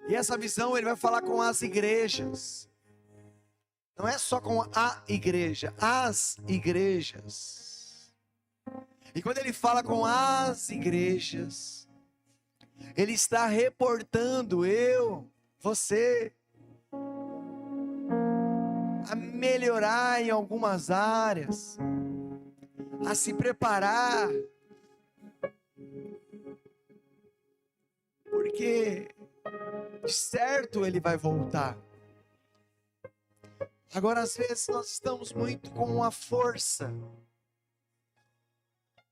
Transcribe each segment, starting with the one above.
E essa visão ele vai falar com as igrejas. Não é só com a igreja, as igrejas. E quando ele fala com as igrejas, ele está reportando você, a melhorar em algumas áreas, a se preparar, porque de certo ele vai voltar. Agora, às vezes nós estamos muito com a força,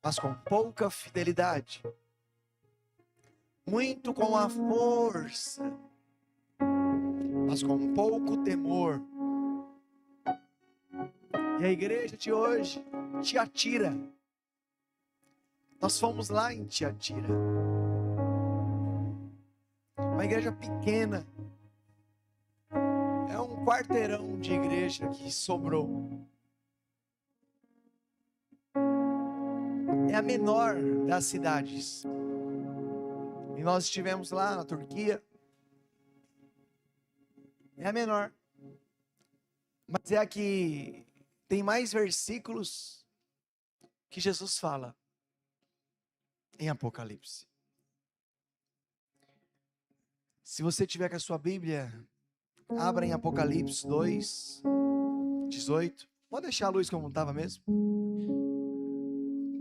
mas com pouca fidelidade. Muito com a força, mas com pouco temor. E a igreja de hoje, Tiatira. Nós fomos lá em Tiatira. Uma igreja pequena. É um quarteirão de igreja que sobrou. É a menor das cidades. E nós estivemos lá na Turquia. É a menor. Mas é a que tem mais versículos que Jesus fala em Apocalipse. Se você tiver com a sua Bíblia, abra em Apocalipse 2, 18. Pode deixar a luz como estava mesmo?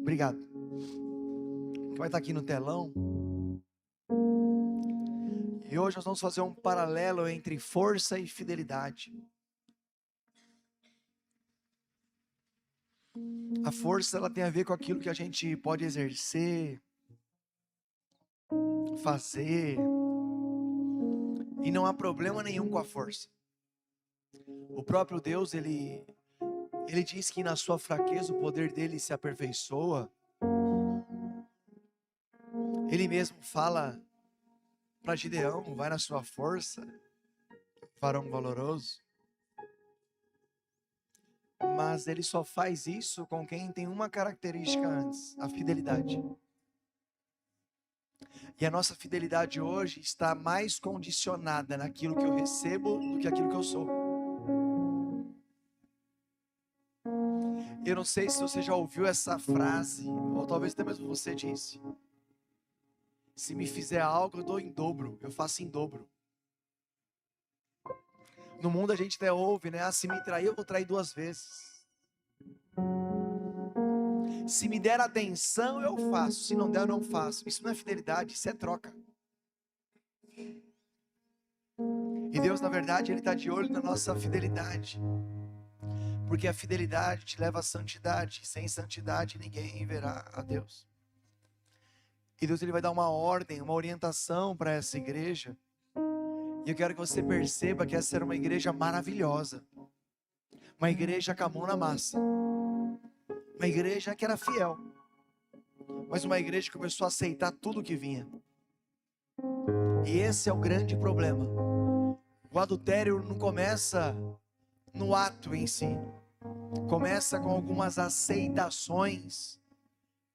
Obrigado. Vai estar aqui no telão. E hoje nós vamos fazer um paralelo entre força e fidelidade. A força, ela tem a ver com aquilo que a gente pode exercer, fazer. E não há problema nenhum com a força. O próprio Deus, ele diz que na sua fraqueza o poder dele se aperfeiçoa. Ele mesmo fala para Gideão: vai na sua força, varão valoroso. Mas ele só faz isso com quem tem uma característica antes: a fidelidade. E a nossa fidelidade hoje está mais condicionada naquilo que eu recebo do que aquilo que eu sou. Eu não sei se você já ouviu essa frase, ou talvez até mesmo você disse: se me fizer algo, eu dou em dobro, eu faço em dobro. No mundo a gente até ouve, né? Se me trair, eu vou trair 2 vezes. Se me der atenção, eu faço. Se não der, eu não faço. Isso não é fidelidade, isso é troca. E Deus, na verdade, Ele está de olho na nossa fidelidade. Porque a fidelidade te leva à santidade. Sem santidade, ninguém verá a Deus. E Deus, Ele vai dar uma ordem, uma orientação para essa igreja. E eu quero que você perceba que essa era uma igreja maravilhosa. Uma igreja com a mão na massa. Uma igreja que era fiel. Mas uma igreja que começou a aceitar tudo que vinha. E esse é o grande problema. O adultério não começa no ato em si. Começa com algumas aceitações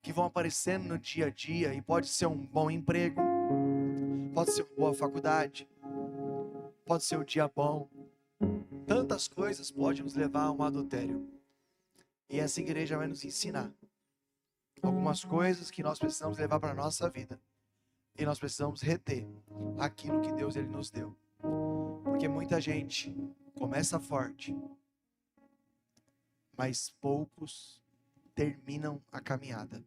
que vão aparecendo no dia a dia. E pode ser um bom emprego. Pode ser uma boa faculdade. Pode ser um dia bom. Tantas coisas podem nos levar a um adultério. E essa igreja vai nos ensinar algumas coisas que nós precisamos levar para a nossa vida. E nós precisamos reter aquilo que Deus Ele nos deu. Porque muita gente começa forte, mas poucos terminam a caminhada.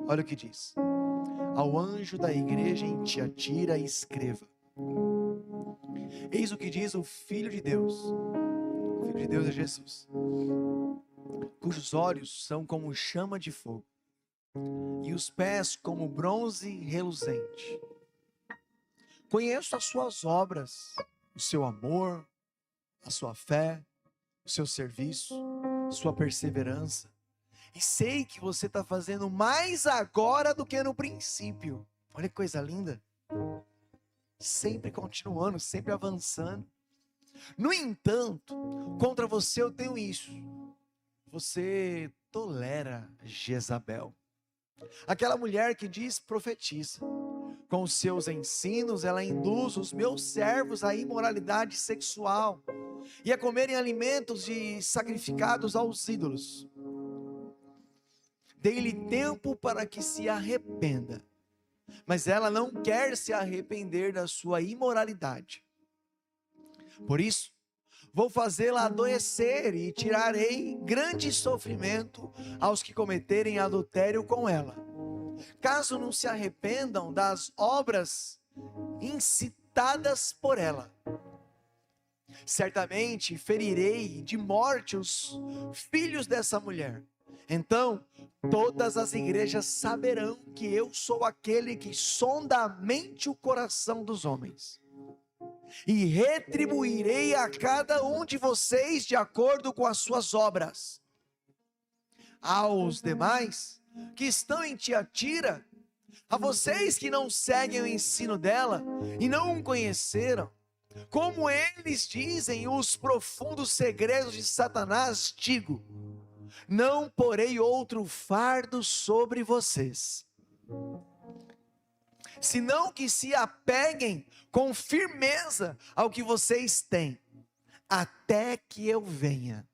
Olha o que diz: ao anjo da igreja em Tiatira escreva: eis o que diz o Filho de Deus. O Filho de Deus é Jesus, cujos olhos são como chama de fogo e os pés como bronze reluzente. Conheço as suas obras, o seu amor, a sua fé, o seu serviço, sua perseverança. E sei que você está fazendo mais agora do que no princípio. Olha que coisa linda. Sempre continuando, sempre avançando. No entanto, contra você eu tenho isso: você tolera Jezabel, aquela mulher que diz profetiza. Com os seus ensinos, ela induz os meus servos à imoralidade sexual e a comerem alimentos sacrificados aos ídolos. Dei-lhe tempo para que se arrependa, mas ela não quer se arrepender da sua imoralidade. Por isso, vou fazê-la adoecer e tirarei grande sofrimento aos que cometerem adultério com ela, caso não se arrependam das obras incitadas por ela. Certamente ferirei de morte os filhos dessa mulher. Então todas as igrejas saberão que eu sou aquele que sonda a mente e o coração dos homens, e retribuirei a cada um de vocês de acordo com as suas obras. Aos demais que estão em Tiatira, a vocês que não seguem o ensino dela e não o conheceram, como eles dizem os profundos segredos de Satanás, digo: não porei outro fardo sobre vocês, senão que se apeguem com firmeza ao que vocês têm, até que eu venha.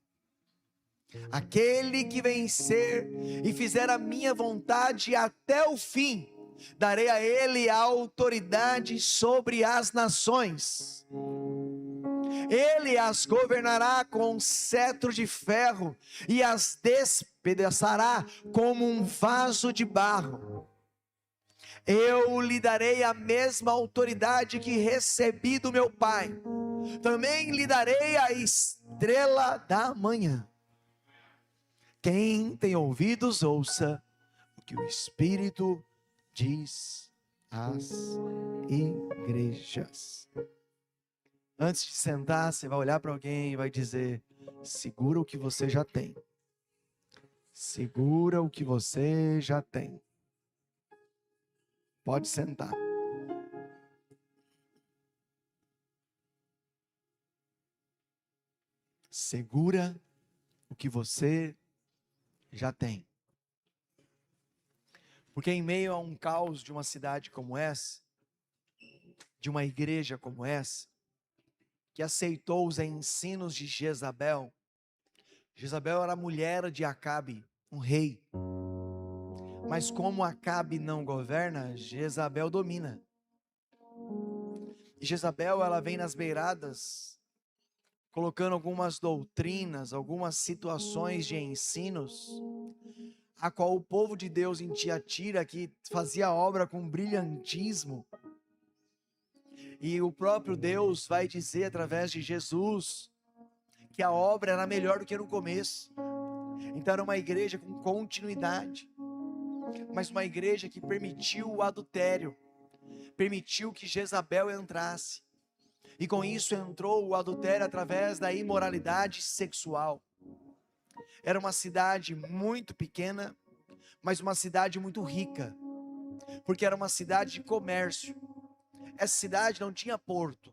Aquele que vencer e fizer a minha vontade até o fim, darei a ele a autoridade sobre as nações. Ele as governará com um cetro de ferro e as despedaçará como um vaso de barro. Eu lhe darei a mesma autoridade que recebi do meu Pai. Também lhe darei a estrela da manhã. Quem tem ouvidos, ouça o que o Espírito diz às igrejas. Antes de sentar, você vai olhar para alguém e vai dizer: segura o que você já tem. Segura o que você já tem. Pode sentar. Segura o que você já tem. Porque em meio a um caos de uma cidade como essa, de uma igreja como essa, que aceitou os ensinos de Jezabel. Jezabel era a mulher de Acabe, um rei. Mas como Acabe não governa, Jezabel domina. E Jezabel, ela vem nas beiradas, colocando algumas doutrinas, algumas situações de ensinos, a qual o povo de Deus em Tiatira, que fazia a obra com brilhantismo, e o próprio Deus vai dizer através de Jesus, que a obra era melhor do que no começo. Então era uma igreja com continuidade, mas uma igreja que permitiu o adultério, permitiu que Jezabel entrasse, e com isso entrou o adultério através da imoralidade sexual. Era uma cidade muito pequena, mas uma cidade muito rica, porque era uma cidade de comércio. Essa cidade não tinha porto,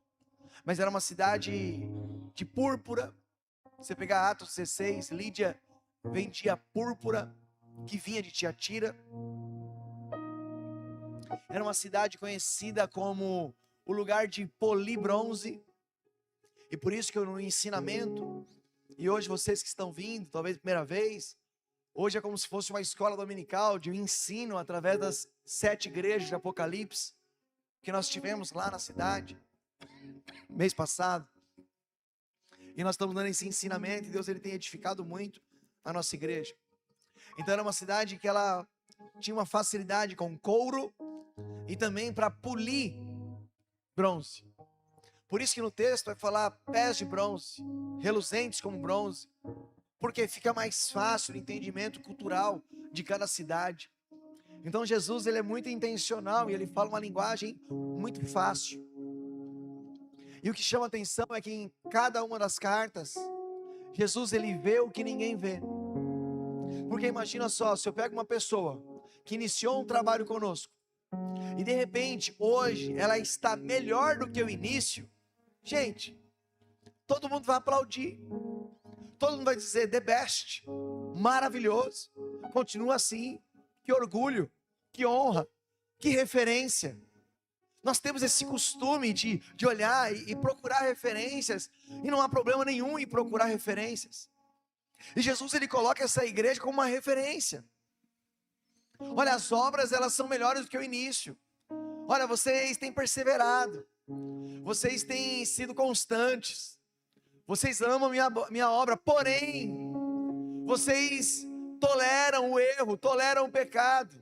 mas era uma cidade de púrpura. Você pegar Atos 16, Lídia vendia púrpura que vinha de Tiatira. Era uma cidade conhecida como o lugar de polir bronze. E por isso que no ensinamento, e hoje vocês que estão vindo, talvez primeira vez, hoje é como se fosse uma escola dominical de ensino através das 7 igrejas de Apocalipse, que nós tivemos lá na cidade, mês passado. E nós estamos dando esse ensinamento, e Deus ele tem edificado muito a nossa igreja. Então era uma cidade que ela tinha uma facilidade com couro e também para polir bronze. Por isso que no texto vai falar pés de bronze, reluzentes como bronze, porque fica mais fácil o entendimento cultural de cada cidade. Então Jesus ele é muito intencional e ele fala uma linguagem muito fácil. E o que chama atenção é que em cada uma das cartas, Jesus ele vê o que ninguém vê. Porque imagina só, se eu pego uma pessoa que iniciou um trabalho conosco, e de repente hoje ela está melhor do que o início, gente, todo mundo vai aplaudir, todo mundo vai dizer the best, maravilhoso, continua assim, que orgulho, que honra, que referência. Nós temos esse costume de olhar e procurar referências, e não há problema nenhum em procurar referências. E Jesus, ele coloca essa igreja como uma referência. Olha, as obras, elas são melhores do que o início. Olha, vocês têm perseverado, vocês têm sido constantes, vocês amam minha obra, porém, vocês toleram o erro, toleram o pecado.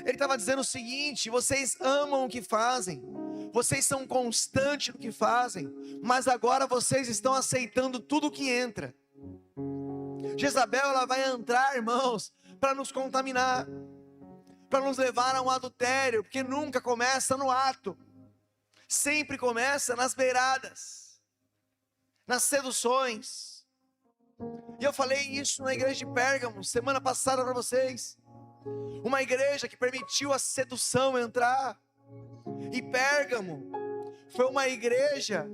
Ele estava dizendo o seguinte: vocês amam o que fazem, vocês são constantes no que fazem, mas agora vocês estão aceitando tudo que entra. Jezabel, ela vai entrar, irmãos, para nos contaminar, para nos levar a um adultério, porque nunca começa no ato, sempre começa nas beiradas, nas seduções. E eu falei isso na igreja de Pérgamo, semana passada para vocês. Uma igreja que permitiu a sedução entrar. E Pérgamo foi uma igreja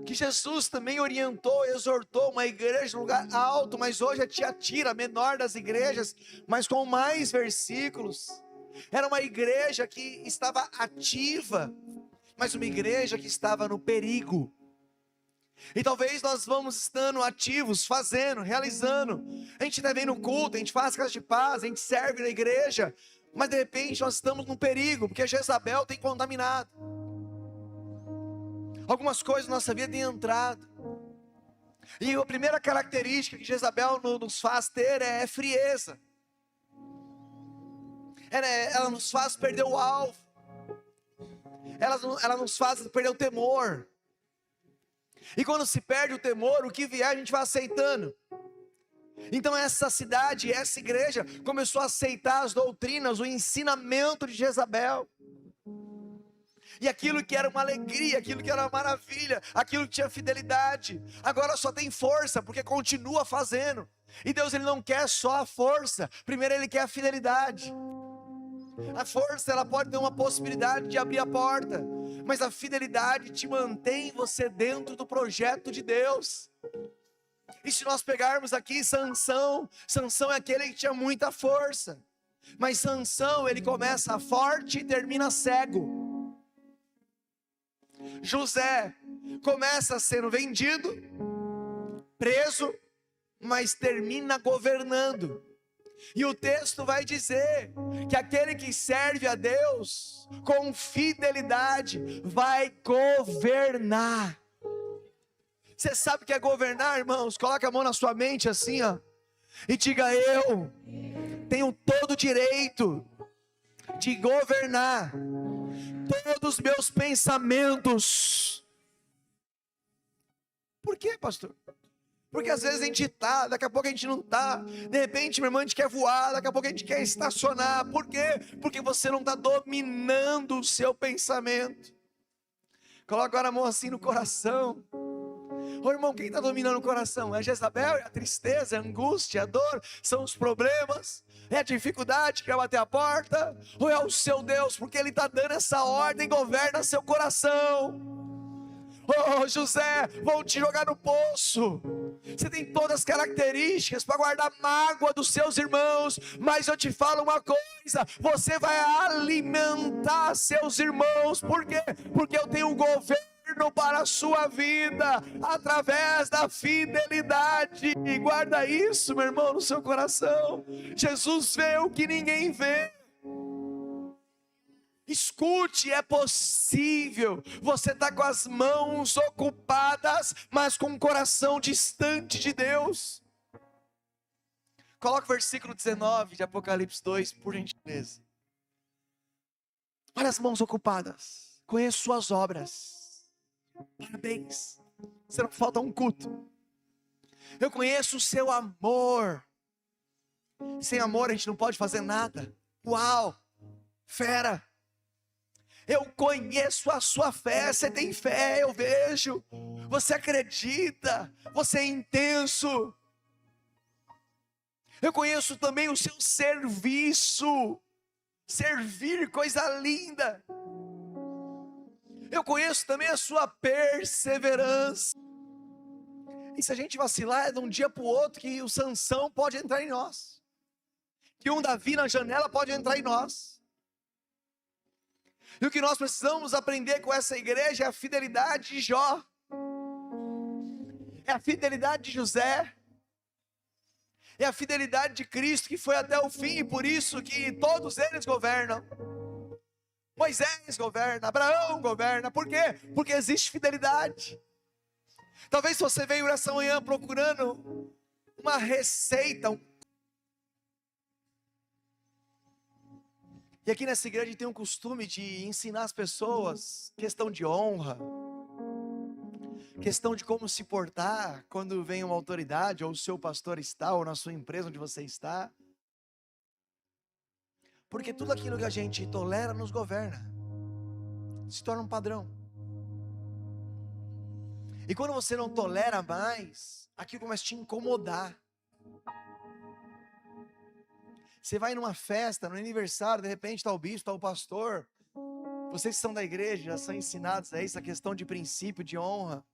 que Jesus também orientou, exortou, uma igreja num lugar alto, mas hoje é Tiatira, a menor das igrejas, mas com mais versículos. Era uma igreja que estava ativa, mas uma igreja que estava no perigo. E talvez nós vamos estando ativos, fazendo, realizando. A gente até vem no culto, a gente faz casa de paz, a gente serve na igreja, mas de repente nós estamos num perigo, porque Jezabel tem contaminado. Algumas coisas na nossa vida têm entrado. E a primeira característica que Jezabel nos faz ter é frieza. Ela nos faz perder o alvo. Ela nos faz perder o temor. E quando se perde o temor, o que vier a gente vai aceitando. Então essa cidade, essa igreja começou a aceitar as doutrinas, o ensinamento de Jezabel. E aquilo que era uma alegria, aquilo que era uma maravilha, aquilo que tinha fidelidade, agora só tem força, porque continua fazendo. E Deus, ele não quer só a força, primeiro ele quer a fidelidade. A força, ela pode ter uma possibilidade de abrir a porta, mas a fidelidade te mantém você dentro do projeto de Deus. E se nós pegarmos aqui Sansão é aquele que tinha muita força, mas Sansão, ele começa forte e termina cego. José começa sendo vendido, preso, mas termina governando. E o texto vai dizer que aquele que serve a Deus com fidelidade vai governar. Você sabe o que é governar, irmãos? Coloca a mão na sua mente assim, ó, e diga: eu tenho todo o direito de governar todos os meus pensamentos. Por quê, pastor? Porque às vezes a gente está, daqui a pouco a gente não está. De repente, meu irmão, a gente quer voar, daqui a pouco a gente quer estacionar. Por quê? Porque você não está dominando o seu pensamento. Coloca agora a mão assim no coração. Ô irmão, quem está dominando o coração? É Jezabel, é a tristeza, é a angústia, é a dor, são os problemas, é a dificuldade que vai bater a porta? Ou é o seu Deus, porque Ele está dando essa ordem, governa seu coração. Oh José, vão te jogar no poço. Você tem todas as características para guardar mágoa dos seus irmãos, mas eu te falo uma coisa: você vai alimentar seus irmãos. Por quê? Porque eu tenho um governo para a sua vida, através da fidelidade. E guarda isso, meu irmão, no seu coração. Jesus vê o que ninguém vê. Escute, é possível você estar com as mãos ocupadas, mas com o coração distante de Deus. Coloca o versículo 19 de Apocalipse 2, por gentileza. Olha as mãos ocupadas, conheço suas obras, parabéns, você não falta um culto. Eu conheço o seu amor, sem amor a gente não pode fazer nada. Uau, fera. Eu conheço a sua fé, você tem fé, eu vejo, você acredita, você é intenso. Eu conheço também o seu serviço, servir, coisa linda. Eu conheço também a sua perseverança. E se a gente vacilar, é de um dia para o outro que o Sansão pode entrar em nós, que um Davi na janela pode entrar em nós. E o que nós precisamos aprender com essa igreja é a fidelidade de Jó, é a fidelidade de José, é a fidelidade de Cristo que foi até o fim, e por isso que todos eles governam. Moisés governa, Abraão governa, por quê? Porque existe fidelidade. Talvez você veio nessa manhã procurando uma receita, e aqui nessa igreja tem um costume de ensinar as pessoas questão de honra, questão de como se portar quando vem uma autoridade, ou o seu pastor está, ou na sua empresa onde você está. Porque tudo aquilo que a gente tolera nos governa, se torna um padrão. E quando você não tolera mais, aquilo começa a te incomodar. Você vai numa festa, no aniversário, de repente está o bispo, está o pastor. Vocês que são da igreja, já são ensinados a isso, a questão de princípio, de honra.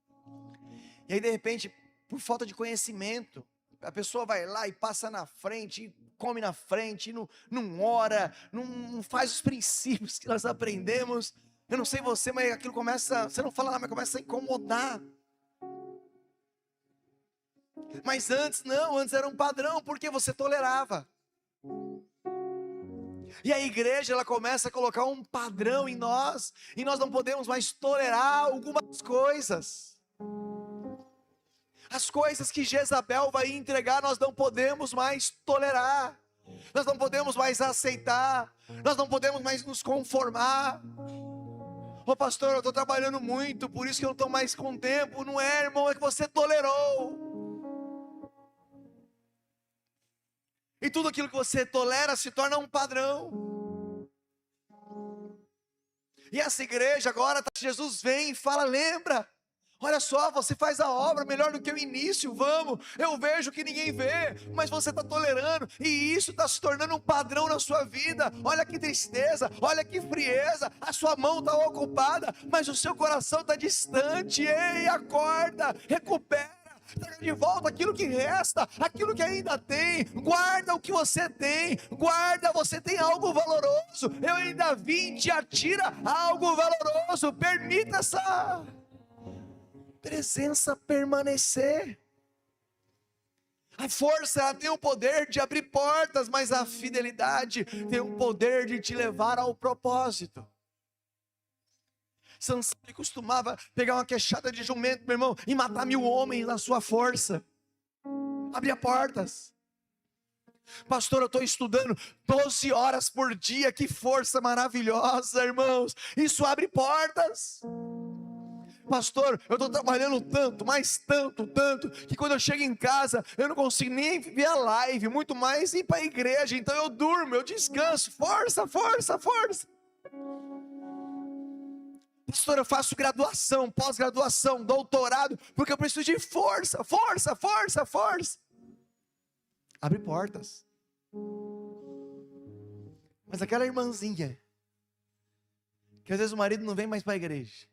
E aí de repente, por falta de conhecimento, a pessoa vai lá e passa na frente, e come na frente, e não ora, não faz os princípios que nós aprendemos. Eu não sei você, mas aquilo começa, você não fala nada, mas começa a incomodar. Mas antes não, antes era um padrão, porque você tolerava. E a igreja, ela começa a colocar um padrão em nós, e nós não podemos mais tolerar algumas coisas. As coisas que Jezabel vai entregar, nós não podemos mais tolerar. Nós não podemos mais aceitar. Nós não podemos mais nos conformar. Ô pastor, eu estou trabalhando muito, por isso que eu não estou mais com tempo. Não é, irmão, é que você tolerou. E tudo aquilo que você tolera se torna um padrão. E essa igreja agora, Jesus vem e fala, lembra? Olha só, você faz a obra melhor do que o início, vamos. Eu vejo que ninguém vê, mas você está tolerando, e isso está se tornando um padrão na sua vida. Olha que tristeza, olha que frieza, a sua mão está ocupada, mas o seu coração está distante. Ei, acorda, recupera. Traga de volta aquilo que resta, aquilo que ainda tem. Guarda o que você tem, guarda, você tem algo valoroso. Eu ainda vim, te atira algo valoroso. Permita essa presença permanecer. A força, ela tem o poder de abrir portas, mas a fidelidade tem o poder de te levar ao propósito. Sansão costumava pegar uma queixada de jumento, meu irmão, e matar 1000 homens na sua força. Abria portas. Pastor, eu estou estudando 12 horas por dia, que força maravilhosa, irmãos. Isso abre portas. Pastor, eu estou trabalhando tanto, mas tanto, que quando eu chego em casa, eu não consigo nem ver a live, muito mais ir para a igreja. Então eu durmo, eu descanso. Força, força, força. Pastor, eu faço graduação, pós-graduação, doutorado, porque eu preciso de força, força, força, força. Abre portas. Mas aquela irmãzinha, que às vezes o marido não vem mais para a igreja,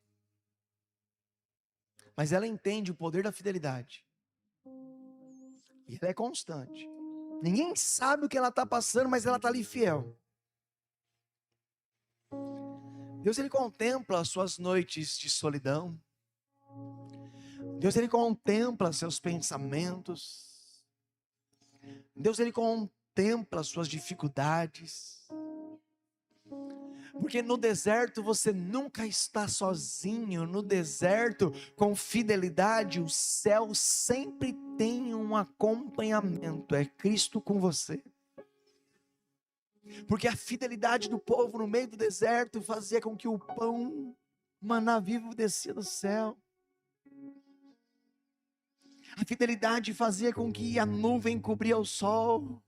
mas ela entende o poder da fidelidade, e ela é constante. Ninguém sabe o que ela está passando, mas ela está ali fiel. Deus, ele contempla as suas noites de solidão. Deus, ele contempla seus pensamentos. Deus, ele contempla as suas dificuldades. Porque no deserto você nunca está sozinho. No deserto, com fidelidade, o céu sempre tem um acompanhamento. É Cristo com você. Porque a fidelidade do povo no meio do deserto fazia com que o pão, maná vivo, descia do céu. A fidelidade fazia com que a nuvem cobria o sol.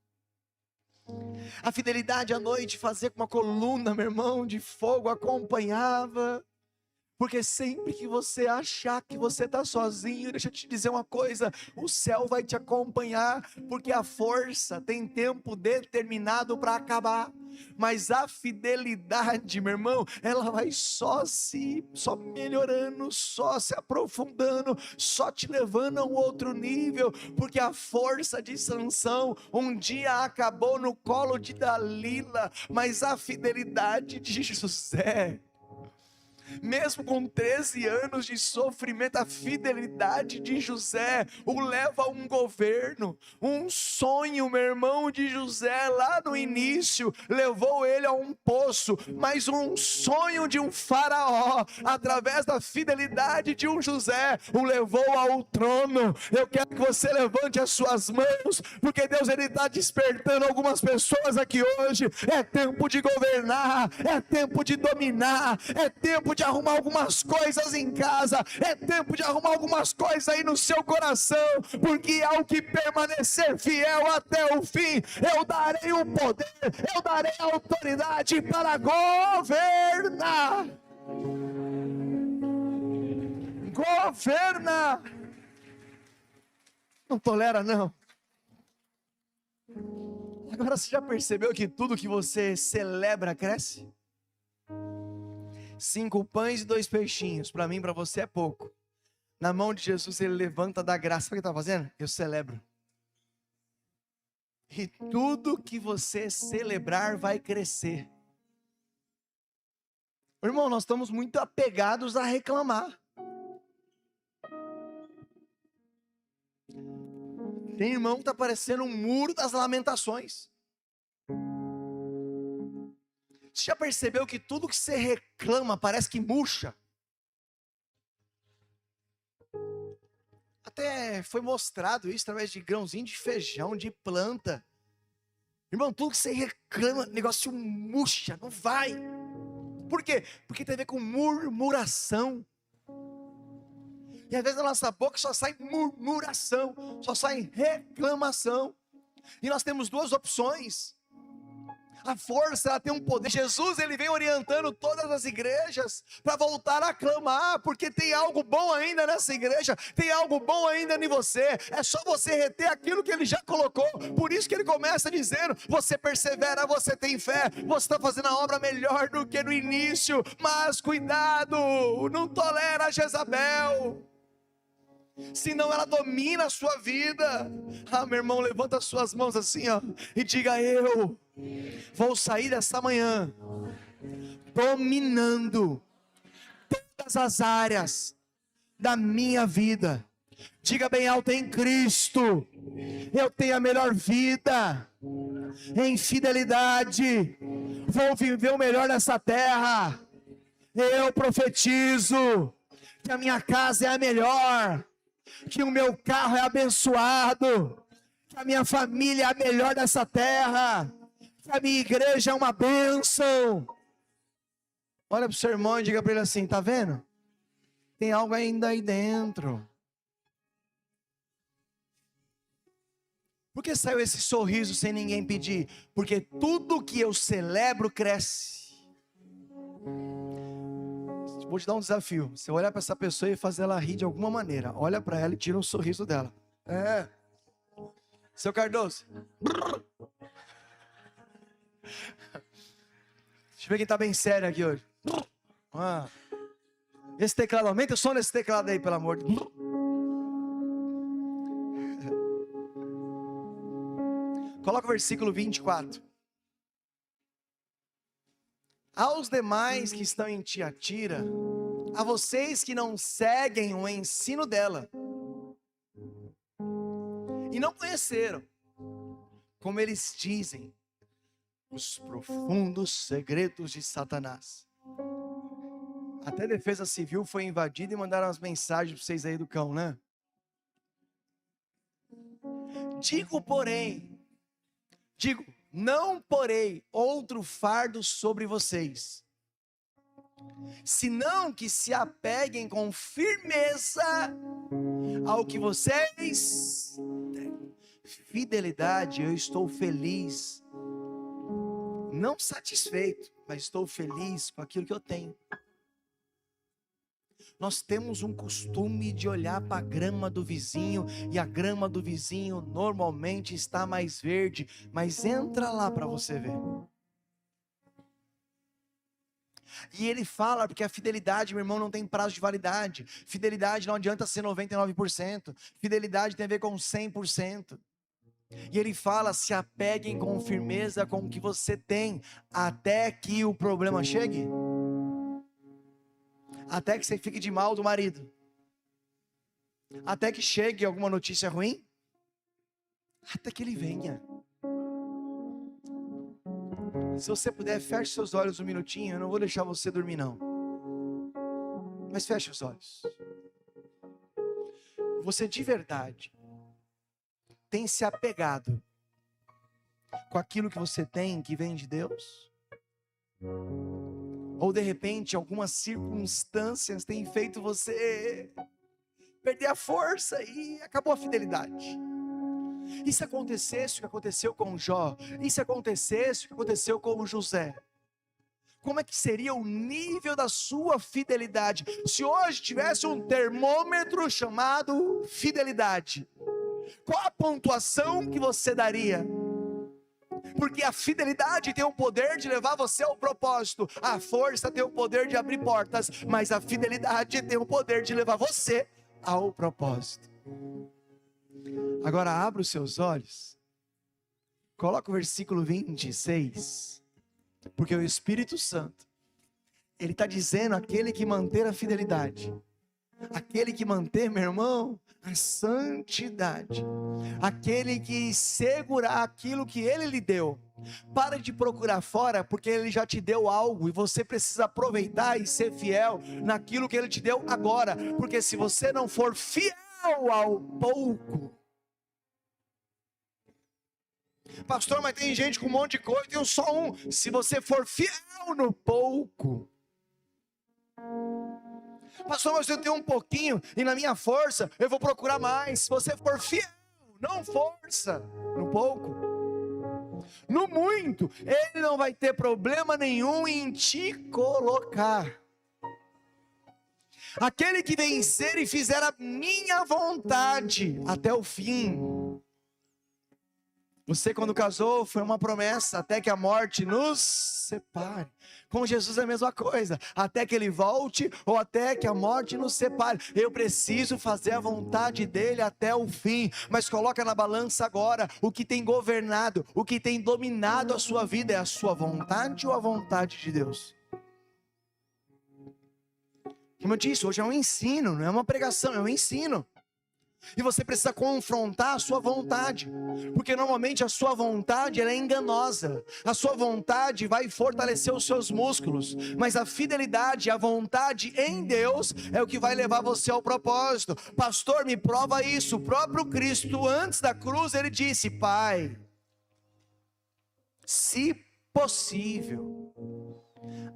A fidelidade à noite fazia com uma coluna, meu irmão, de fogo acompanhava. Porque sempre que você achar que você está sozinho, deixa eu te dizer uma coisa, o céu vai te acompanhar, porque a força tem tempo determinado para acabar, mas a fidelidade, meu irmão, ela vai só melhorando, só se aprofundando, só te levando a um outro nível, porque a força de Sansão um dia acabou no colo de Dalila, mas a fidelidade de José, mesmo com 13 anos de sofrimento, a fidelidade de José o leva a um governo, um sonho, meu irmão, de José lá no início, levou ele a um poço, mas um sonho de um faraó, através da fidelidade de um José, o levou ao trono. Eu quero que você levante as suas mãos, porque Deus está despertando algumas pessoas aqui hoje. É tempo de governar, é tempo de dominar, é tempo de arrumar algumas coisas em casa, é tempo de arrumar algumas coisas aí no seu coração, porque ao que permanecer fiel até o fim, eu darei o poder, eu darei a autoridade para governar. Governa, não tolera não. Agora você já percebeu que tudo que você celebra cresce? 5 pães e 2 peixinhos, para mim, para você é pouco. Na mão de Jesus ele levanta da graça. Sabe o que ele está fazendo? Eu celebro. E tudo que você celebrar vai crescer. Irmão, nós estamos muito apegados a reclamar. Tem irmão que está parecendo um muro das lamentações. Você já percebeu que tudo que você reclama parece que murcha? Até foi mostrado isso através de grãozinho de feijão, de planta. Irmão, tudo que você reclama, negócio murcha, não vai. Por quê? Porque tem a ver com murmuração. E às vezes na nossa boca só sai murmuração, só sai reclamação. E nós temos 2 opções. A força, ela tem um poder. Jesus, ele vem orientando todas as igrejas para voltar a clamar, porque tem algo bom ainda nessa igreja, tem algo bom ainda em você. É só você reter aquilo que ele já colocou. Por isso que ele começa dizendo: você persevera, você tem fé, você está fazendo a obra melhor do que no início, mas cuidado, não tolera Jezabel, senão ela domina a sua vida. Ah, meu irmão, levanta as suas mãos assim, ó, e diga: eu vou sair dessa manhã dominando todas as áreas da minha vida. Diga bem alto: em Cristo eu tenho a melhor vida, em fidelidade vou viver o melhor nessa terra. Eu profetizo que a minha casa é a melhor, que o meu carro é abençoado, que a minha família é a melhor dessa terra, que a minha igreja é uma bênção. Olha para o seu irmão e diga para ele assim: tá vendo? Tem algo ainda aí dentro. Por que saiu esse sorriso sem ninguém pedir? Porque tudo que eu celebro cresce. Vou te dar um desafio. Você olhar para essa pessoa e fazer ela rir de alguma maneira. Olha para ela e tira um sorriso dela. Seu Cardoso. Deixa eu ver quem está bem sério aqui hoje. Esse teclado, aumenta o som desse teclado aí, pelo amor de Deus. Coloca o versículo 24. Aos demais que estão em Tiatira, a vocês que não seguem o ensino dela e não conheceram, como eles dizem, os profundos segredos de Satanás. Até a Defesa Civil foi invadida e mandaram as mensagens para vocês aí do cão, né? Não porei outro fardo sobre vocês, senão que se apeguem com firmeza ao que vocês têm. Fidelidade, eu estou feliz, não satisfeito, mas estou feliz com aquilo que eu tenho. Nós temos um costume de olhar para a grama do vizinho, e a grama do vizinho normalmente está mais verde, mas entra lá para você ver. E ele fala, porque a fidelidade, meu irmão, não tem prazo de validade. Fidelidade não adianta ser 99%. Fidelidade tem a ver com 100%. E ele fala, se apeguem com firmeza com o que você tem, até que o problema chegue. Até que você fique de mal do marido. Até que chegue alguma notícia ruim. Até que ele venha. Se você puder, feche seus olhos um minutinho. Eu não vou deixar você dormir não. Mas feche os olhos. Você de verdade tem se apegado com aquilo que você tem que vem de Deus? Ou de repente algumas circunstâncias têm feito você perder a força e acabou a fidelidade? E se acontecesse o que aconteceu com Jó? E se acontecesse o que aconteceu com José? Como é que seria o nível da sua fidelidade? Se hoje tivesse um termômetro chamado fidelidade, qual a pontuação que você daria? Porque a fidelidade tem o poder de levar você ao propósito. A força tem o poder de abrir portas, mas a fidelidade tem o poder de levar você ao propósito. Agora abra os seus olhos. Coloca o versículo 26. Porque o Espírito Santo, ele está dizendo, aquele que manter a fidelidade, aquele que manter, meu irmão, a santidade, aquele que segurar aquilo que ele lhe deu, para de procurar fora, porque ele já te deu algo, e você precisa aproveitar e ser fiel naquilo que ele te deu agora, porque se você não for fiel ao pouco, pastor, mas tem gente com um monte de coisa, tem só um. Se você for fiel no pouco, pastor, mas eu tenho um pouquinho, e na minha força eu vou procurar mais. Se você for fiel, não força, no pouco, no muito, ele não vai ter problema nenhum em te colocar. Aquele que vencer e fizer a minha vontade até o fim. Você quando casou foi uma promessa, até que a morte nos separe. Com Jesus é a mesma coisa, até que ele volte ou até que a morte nos separe. Eu preciso fazer a vontade dele até o fim. Mas coloca na balança agora, o que tem governado, o que tem dominado a sua vida, é a sua vontade ou a vontade de Deus? Como eu disse, hoje é um ensino, não é uma pregação, é um ensino. E você precisa confrontar a sua vontade, porque normalmente a sua vontade ela é enganosa. A sua vontade vai fortalecer os seus músculos, mas a fidelidade, a vontade em Deus é o que vai levar você ao propósito. Pastor, me prova isso. O próprio Cristo, antes da cruz, ele disse: Pai, se possível,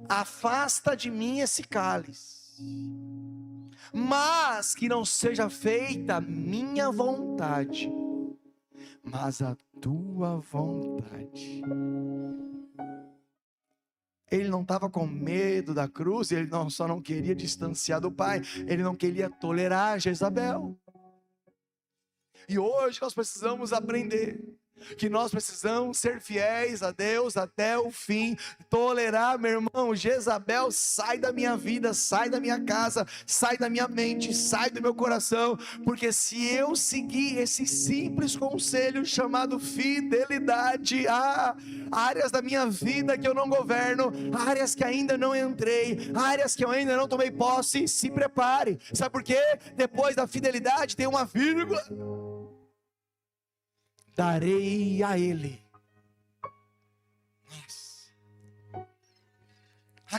afasta de mim esse cálice, mas que não seja feita a minha vontade, mas a tua vontade. Ele não estava com medo da cruz, ele só não queria distanciar do Pai, ele não queria tolerar Jezabel. E hoje nós precisamos aprender que nós precisamos ser fiéis a Deus até o fim. Tolerar, meu irmão, Jezabel, sai da minha vida, sai da minha casa, sai da minha mente, sai do meu coração, porque se eu seguir esse simples conselho chamado fidelidade, há áreas da minha vida que eu não governo, áreas que ainda não entrei, áreas que eu ainda não tomei posse. Se prepare, sabe por quê? Depois da fidelidade tem uma vírgula: darei a ele. A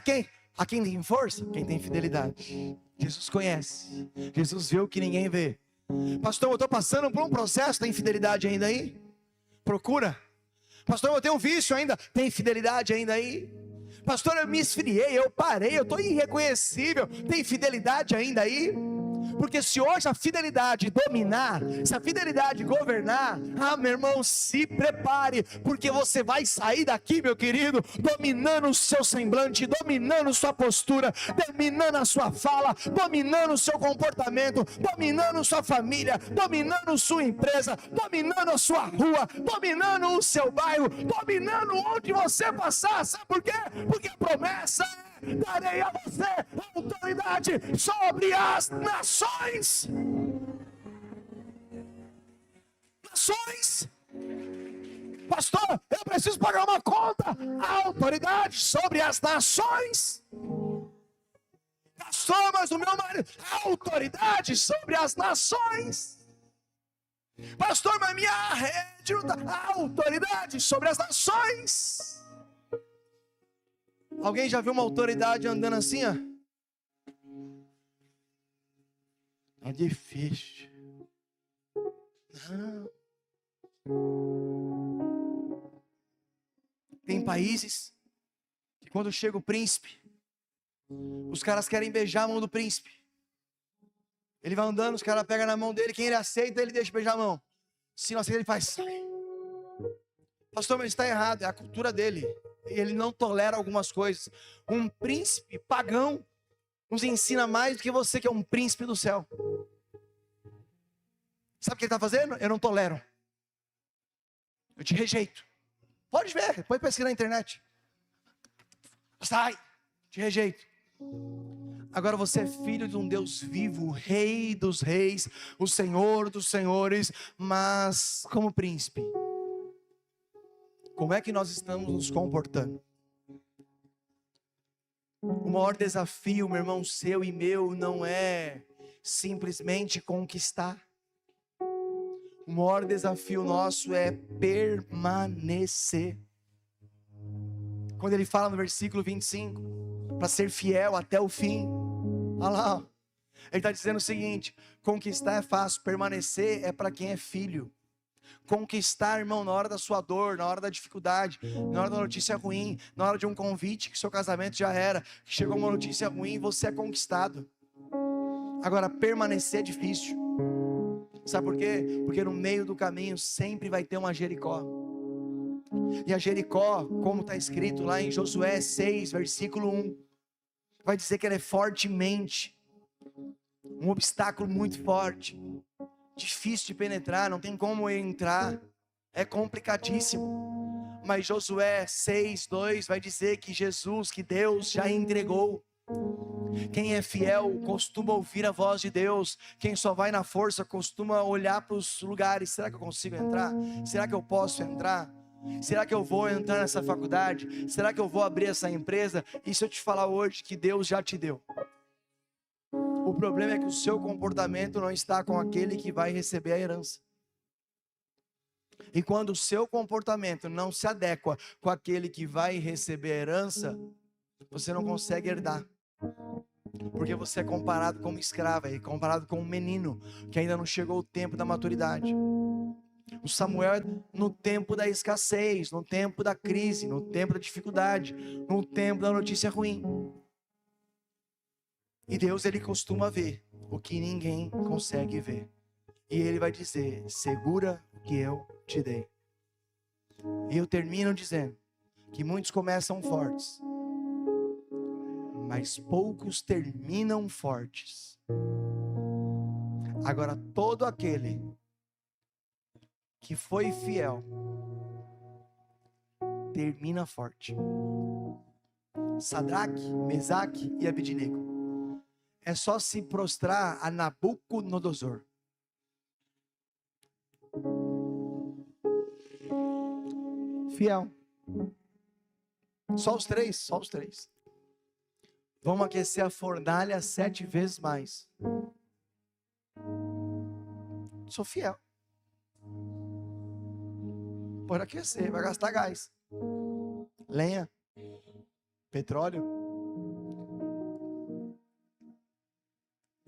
quem tem força? Quem tem fidelidade. Jesus conhece. Jesus vê o que ninguém vê. Pastor, eu estou passando por um processo. Tem fidelidade ainda aí? Procura. Pastor, eu tenho um vício ainda. Tem fidelidade ainda aí? Pastor, eu me esfriei, eu parei, eu estou irreconhecível. Tem fidelidade ainda aí? Porque se hoje a fidelidade dominar, se a fidelidade governar, meu irmão, se prepare, porque você vai sair daqui, meu querido, dominando o seu semblante, dominando sua postura, dominando a sua fala, dominando o seu comportamento, dominando sua família, dominando sua empresa, dominando a sua rua, dominando o seu bairro, dominando onde você passar. Sabe por quê? Porque a promessa é: darei a você autoridade sobre as nações. Nações. Pastor, eu preciso pagar uma conta. A autoridade sobre as nações. Pastor, mas o meu marido, a autoridade sobre as nações. Pastor, mas minha rede não está. A autoridade sobre as nações. Alguém já viu uma autoridade andando assim, ó? É difícil. Não. Tem países que quando chega o príncipe, os caras querem beijar a mão do príncipe. Ele vai andando, os caras pegam na mão dele, quem ele aceita, ele deixa beijar a mão. Se não aceita, ele faz. Pastor, mas está errado, é a cultura dele. Ele não tolera algumas coisas. Um príncipe pagão nos ensina mais do que você, que é um príncipe do céu. Sabe o que ele está fazendo? Eu não tolero. Eu te rejeito. Pode ver, depois pesquisa na internet. Sai, te rejeito. Agora você é filho de um Deus vivo, o Rei dos reis, o Senhor dos senhores, mas como príncipe. Como é que nós estamos nos comportando? O maior desafio, meu irmão, seu e meu, não é simplesmente conquistar. O maior desafio nosso é permanecer. Quando ele fala no versículo 25, para ser fiel até o fim. Olha lá, ele está dizendo o seguinte: conquistar é fácil, permanecer é para quem é filho. Conquistar, irmão, na hora da sua dor, na hora da dificuldade, na hora da notícia ruim, na hora de um convite que seu casamento já era, que chegou uma notícia ruim, você é conquistado. Agora, permanecer é difícil. Sabe por quê? Porque no meio do caminho sempre vai ter uma Jericó. E a Jericó, como está escrito lá em Josué 6, versículo 1, vai dizer que ela é fortemente um obstáculo muito forte, difícil de penetrar, não tem como entrar, é complicadíssimo. Mas Josué 6, 2 vai dizer que Jesus, que Deus já entregou. Quem é fiel costuma ouvir a voz de Deus. Quem só vai na força costuma olhar para os lugares. Será que eu consigo entrar? Será que eu posso entrar? Será que eu vou entrar nessa faculdade? Será que eu vou abrir essa empresa? E se eu te falar hoje que Deus já te deu? O problema é que o seu comportamento não está com aquele que vai receber a herança. E quando o seu comportamento não se adequa com aquele que vai receber a herança, você não consegue herdar. Porque você é comparado como escravo, é comparado com um menino que ainda não chegou o tempo da maturidade. O Samuel é no tempo da escassez, no tempo da crise, no tempo da dificuldade, no tempo da notícia ruim. E Deus, ele costuma ver o que ninguém consegue ver. E ele vai dizer: segura o que eu te dei. E eu termino dizendo que muitos começam fortes, mas poucos terminam fortes. Agora, todo aquele que foi fiel termina forte. Sadraque, Mesaque e Abednego. É só se prostrar a Nabucodonosor. Fiel. Só os três. Vamos aquecer a fornalha 7 vezes mais. Sou fiel. Pode aquecer, vai gastar gás, lenha, petróleo.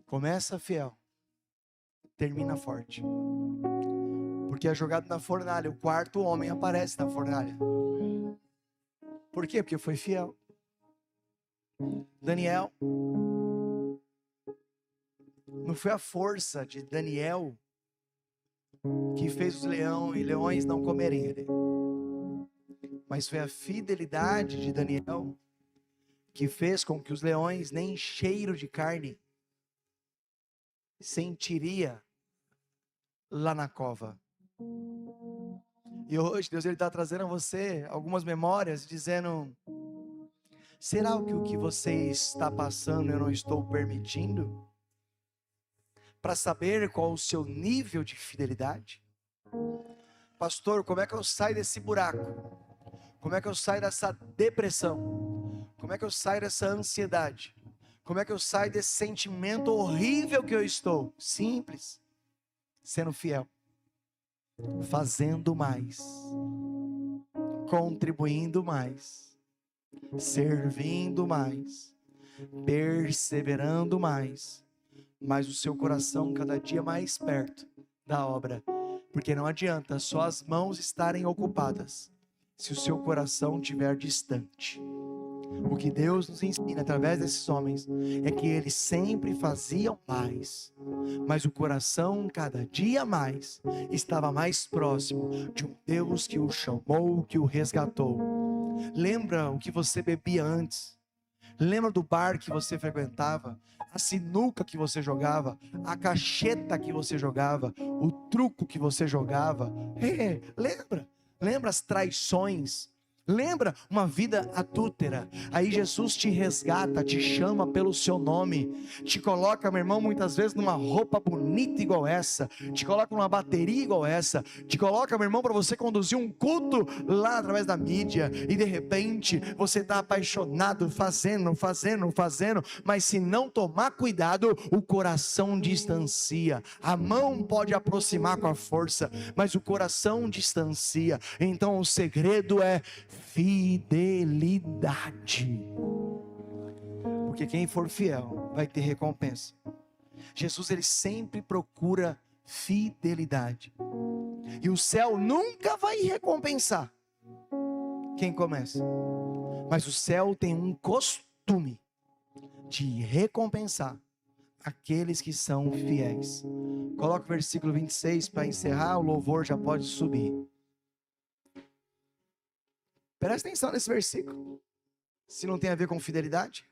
Começa fiel, termina forte. Porque é jogado na fornalha, o quarto homem aparece na fornalha. Por quê? Porque foi fiel. Daniel, no Não foi a força de Daniel que fez os leões não comerem ele, mas foi a fidelidade de Daniel que fez com que os leões nem cheiro de carne sentiria lá na cova. E hoje Deus está trazendo a você algumas memórias, dizendo: será que o que você está passando eu não estou permitindo? Para saber qual o seu nível de fidelidade. Pastor, como é que eu saio desse buraco? Como é que eu saio dessa depressão? Como é que eu saio dessa ansiedade? Como é que eu saio desse sentimento horrível que eu estou? Simples. Sendo fiel. Fazendo mais. Contribuindo mais. Servindo mais. Perseverando mais. Mas o seu coração cada dia mais perto da obra. Porque não adianta só as mãos estarem ocupadas, se o seu coração estiver distante. O que Deus nos ensina através desses homens é que eles sempre faziam mais, mas o coração cada dia mais estava mais próximo de um Deus que o chamou, que o resgatou. Lembra o que você bebia antes? Lembra do bar que você frequentava? A sinuca que você jogava? A cacheta que você jogava? O truco que você jogava? Lembra? Lembra as traições? Lembra uma vida adúltera? Aí Jesus te resgata, te chama pelo seu nome, te coloca, meu irmão, muitas vezes numa roupa bonita igual essa, te coloca numa bateria igual essa, te coloca, meu irmão, para você conduzir um culto lá através da mídia, e de repente você está apaixonado, fazendo, mas se não tomar cuidado, o coração distancia. A mão pode aproximar com a força, mas o coração distancia. Então o segredo é fidelidade, porque quem for fiel vai ter recompensa. Jesus, ele sempre procura fidelidade, e o céu nunca vai recompensar quem começa, mas o céu tem um costume de recompensar aqueles que são fiéis. Coloca o versículo 26 para encerrar, o louvor já pode subir. Presta atenção nesse versículo. Se não tem a ver com fidelidade.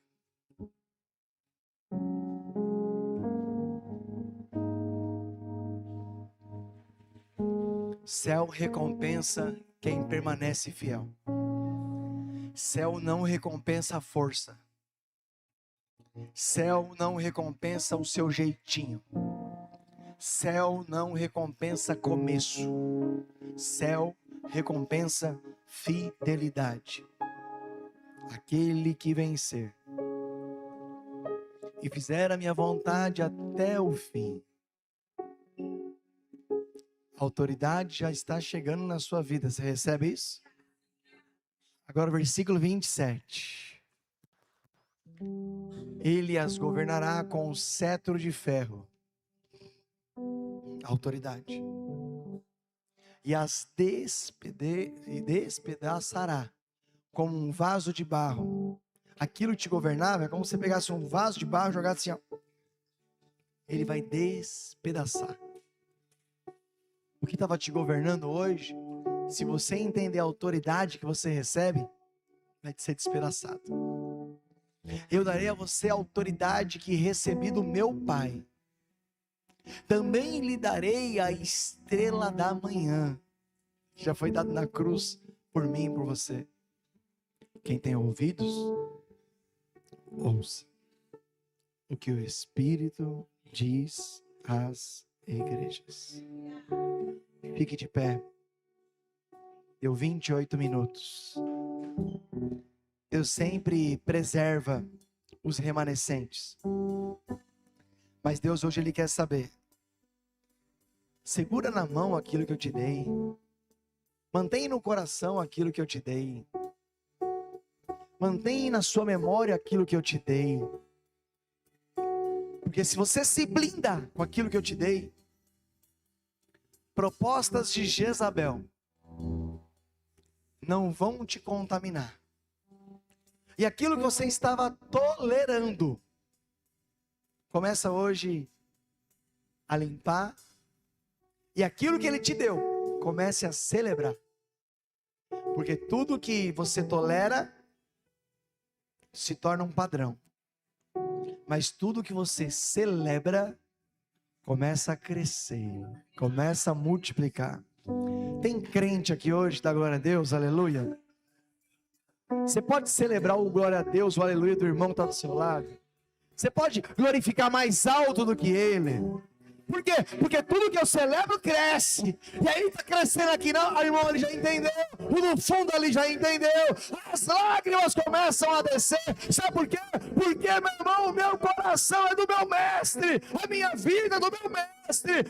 Céu recompensa quem permanece fiel. Céu não recompensa a força. Céu não recompensa o seu jeitinho. Céu não recompensa começo. Céu recompensa fidelidade. Aquele que vencer e fizer a minha vontade até o fim. A autoridade já está chegando na sua vida. Você recebe isso? Agora o versículo 27. Ele as governará com o cetro de ferro. Autoridade. E as despedaçará como um vaso de barro. Aquilo que te governava é como se você pegasse um vaso de barro e jogasse assim, ó. Ele vai despedaçar. O que estava te governando hoje, se você entender a autoridade que você recebe, vai ser despedaçado. Eu darei a você a autoridade que recebi do meu Pai. Também lhe darei a estrela da manhã, que já foi dado na cruz por mim e por você. Quem tem ouvidos, ouça o que o Espírito diz às igrejas. Fique de pé. Deu 28 minutos. Deus sempre preserva os remanescentes. Mas Deus hoje Ele quer saber. Segura na mão aquilo que eu te dei. Mantém no coração aquilo que eu te dei. Mantém na sua memória aquilo que eu te dei. Porque se você se blinda com aquilo que eu te dei, propostas de Jezabel não vão te contaminar. E aquilo que você estava tolerando, começa hoje a limpar. E aquilo que Ele te deu, comece a celebrar. Porque tudo que você tolera se torna um padrão. Mas tudo que você celebra começa a crescer, começa a multiplicar. Tem crente aqui hoje, dá glória a Deus, aleluia. Você pode celebrar o glória a Deus, o aleluia do irmão que está do seu lado. Você pode glorificar mais alto do que ele. Por quê? Porque tudo que eu celebro cresce. E aí está crescendo aqui, não? O irmão ali já entendeu. O no fundo ali já entendeu. As lágrimas começam a descer. Sabe por quê? Porque, meu irmão, o meu coração é do meu mestre. A minha vida é do meu mestre.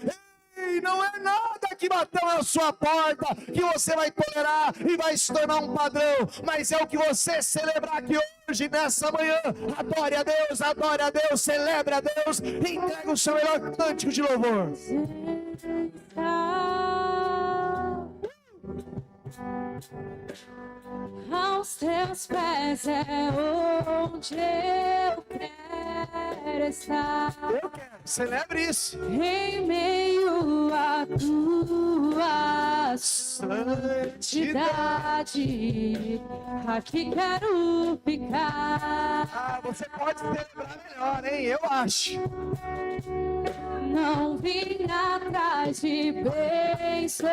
E não é nada que bateu na sua porta que você vai tolerar e vai se tornar um padrão, mas é o que você celebrar aqui hoje, nessa manhã. Adore a Deus, celebre a Deus, entregue o seu melhor cântico de louvor. Aos teus pés é onde eu quero estar. Eu quero, celebre isso. Em meio à tua santidade, aqui quero ficar. Você pode celebrar melhor, hein? Eu acho. Não vim atrás de bênçãos.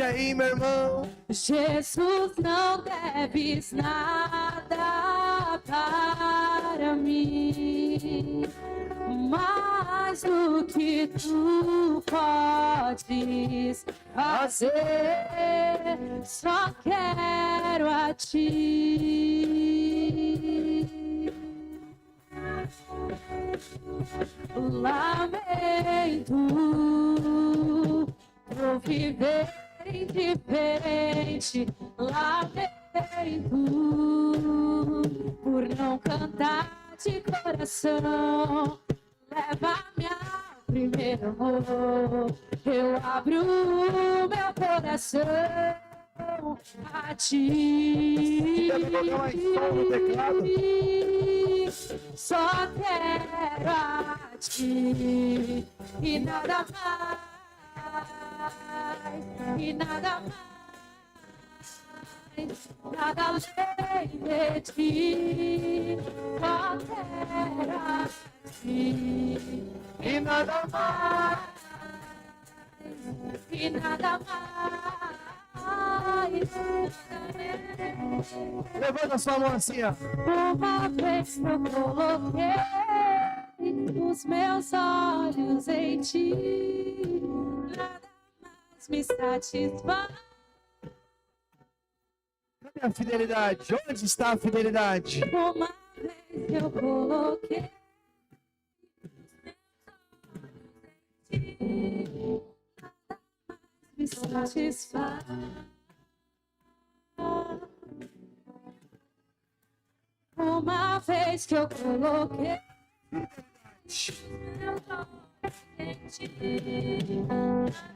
Aí, meu irmão. Jesus, não deves nada para mim, mais do que tu podes fazer. Só quero a ti. Lamento por viver indiferente, lamento por não cantar de coração. Leva-me ao primeiro amor, eu abro o meu coração a ti. Só quero a ti e nada mais. E nada mais, nada além de ti, só quero a ti. E nada mais, e nada mais. Levanta a sua mão assim, ó. Uma vez que eu coloquei os meus olhos em ti, nada mais me satisfaz. Cadê a fidelidade? Onde está a fidelidade? Uma vez que eu coloquei os meus olhos em ti, nada mais me satisfaz. Uma vez que eu coloquei os meus olhos em ti,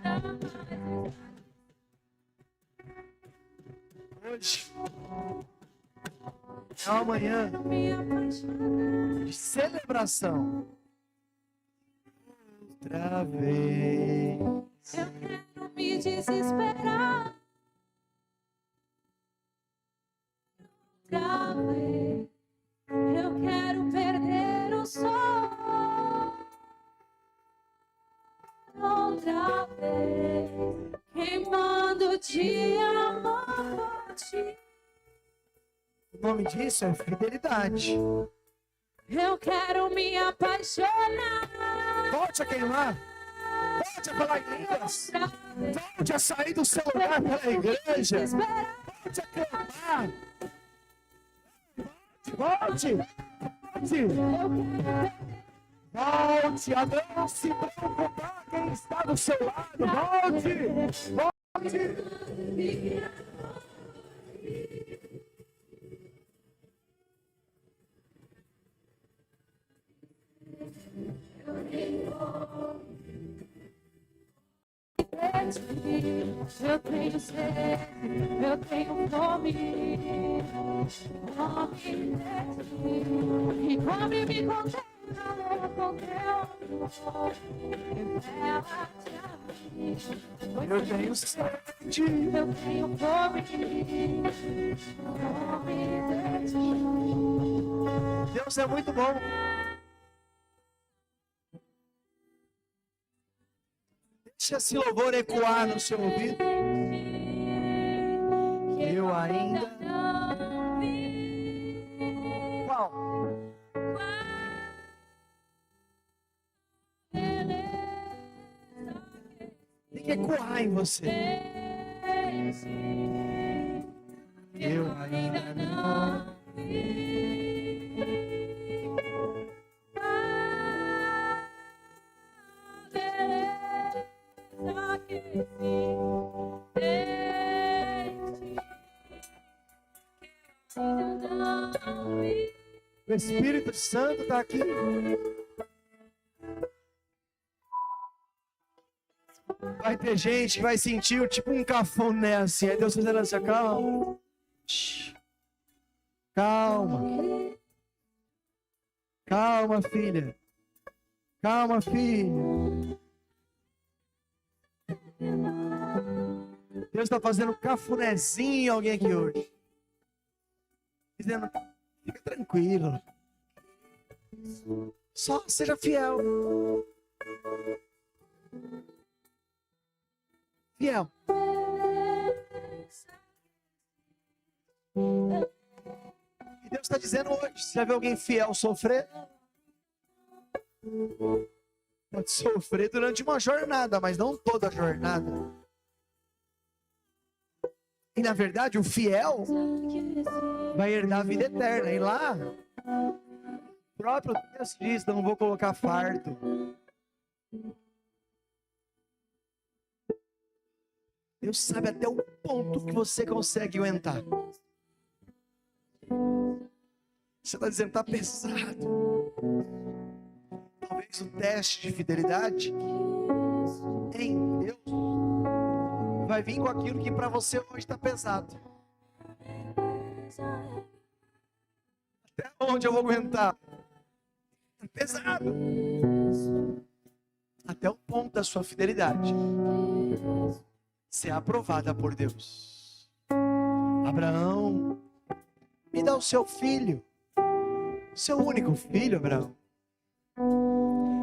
nada mais. Hoje é uma manhã de celebração. Outra vez Eu quero me desesperar. Outra vez eu quero perder o sono. Outra vez queimando de amor por ti. o nome disso é fidelidade. Eu quero me apaixonar. Volte a queimar. Volte a falar em línguas. Volte a sair do seu lugar pela igreja. Volte a clamar. Volte. Volte a não se preocupar quem está do seu lado. Volte. Volte. Eu tenho sede, eu tenho fome, fome de ti. E cobre-me com teu amor com teu amor, revela-te a mim. Eu tenho sede. Eu tenho fome de ti. Deus é muito bom. Deixa esse louvor ecoar no seu ouvido. Eu ainda não vi. Qual? Tem que ecoar em você. Eu ainda não O Espírito Santo está aqui. Vai ter gente que vai sentir tipo um cafuné assim. Aí Deus fazendo assim, calma. Calma. Calma, filha. Calma, filho. Deus está fazendo um cafunézinho em alguém aqui hoje. Dizendo, fica tranquilo. Só seja fiel. Fiel. E Deus está dizendo hoje, você já viu alguém fiel sofrer? Pode sofrer durante uma jornada, mas não toda a jornada. E na verdade, o fiel vai herdar a vida eterna. E lá, o próprio texto diz, não vou colocar fardo. Deus sabe até o ponto que você consegue aguentar. Você está dizendo, está pesado. Talvez o teste de fidelidade em Deus vai vir com aquilo que para você hoje está pesado. Até onde eu vou aguentar? Está pesado. Até o ponto da sua fidelidade ser aprovada por Deus. Abraão, me dá o seu filho, seu único filho, Abraão.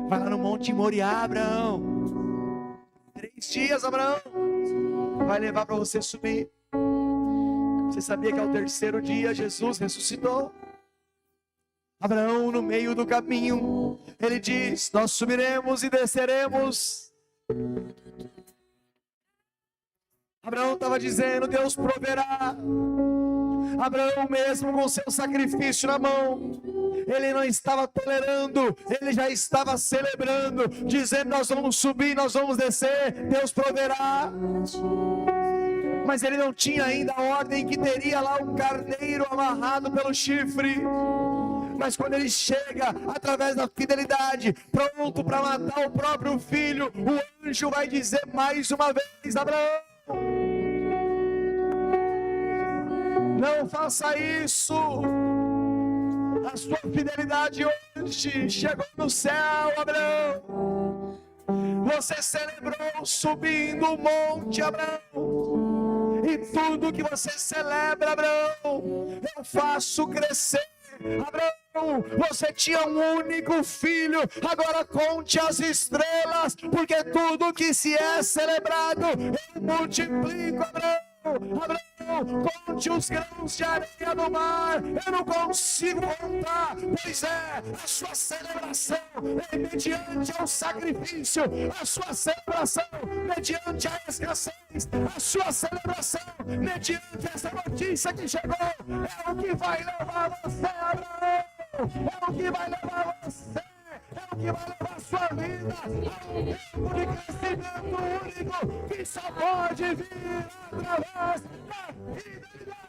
Vai lá no Monte Moriá, Abraão. 3 dias, Abraão. Vai levar para você subir. Você sabia que ao 3º dia Jesus ressuscitou? Abraão, no meio do caminho, ele diz, nós subiremos e desceremos. Abraão estava dizendo, Deus proverá. Abraão mesmo com seu sacrifício na mão, ele não estava tolerando, ele já estava celebrando, dizendo, nós vamos subir, nós vamos descer, Deus proverá. Mas ele não tinha ainda a ordem que teria lá um carneiro amarrado pelo chifre. Mas quando ele chega, através da fidelidade, pronto para matar o próprio filho, o anjo vai dizer mais uma vez, Abraão, não faça isso. A sua fidelidade hoje chegou no céu, Abraão. Você celebrou subindo o monte, Abraão. E tudo que você celebra, Abraão, eu faço crescer. Abraão, você tinha um único filho, agora conte as estrelas, porque tudo que se é celebrado, eu multiplico, Abraão. Abraão, conte os grãos de areia do mar, eu não consigo contar, pois é, a sua celebração é mediante ao sacrifício, a sua celebração mediante a escassez, a sua celebração mediante essa notícia que chegou, é o que vai levar você, Abraão, é o que vai levar você. É o que vai levar a sua vida a um tempo de crescimento único que só pode vir através da fidelidade.